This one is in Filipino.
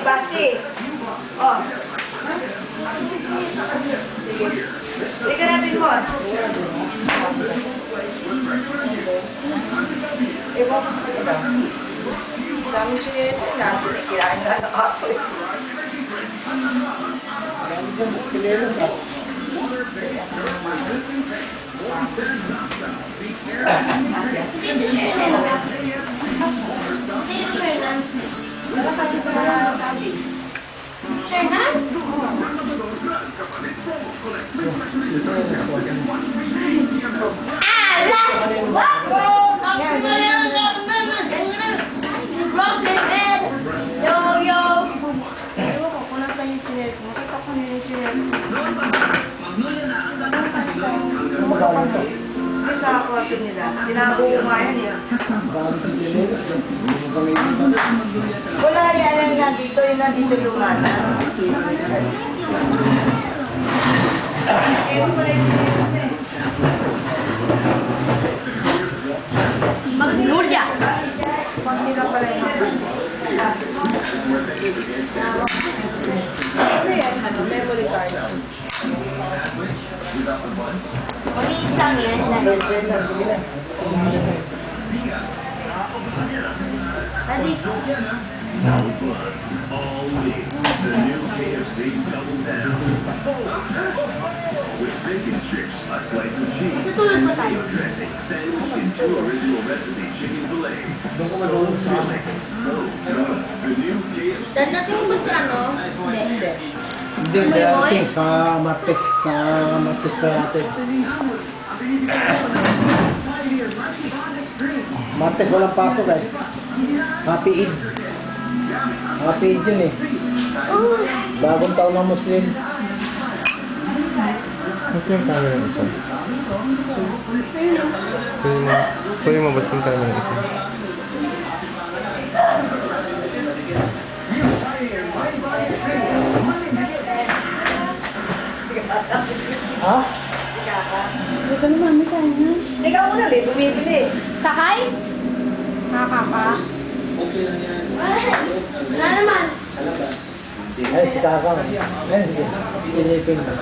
Basti. Oh. Sige. Sige natin mo. Ewan ko sa iba. Dami siya yun natin. Kailangan na ng aso. Sa kwarto nila. Tinago ko nga yan yun. Wala yan lang yan dito. Yun lang dito lumana. Magdulya! Pag-sila pala yun. Ano yan? Memory card. Pag-iisang yan. Now all week, the new KFC Double Down. With bacon strips, a slice of cheese, and mayo dressing, sandwiched in 2 original recipe chicken fillets. So filling, so good. The new KFC. Dan natin mo gusto ano? Hindi, dahil sa matis pa natin. Matis, walang pasok eh. Happy Eid. Happy Eid yun eh. Bagong taon ng Muslim. Ito yung camera ng isa. Pwede mo ba't yung camera ng isa? Ha? Ito naman, may kaya na. Ikaw muna, babe. Bumibili. Sakay? Nakaka. Wala naman. Ay, si Kakang. Ay, sige. Silipin mo.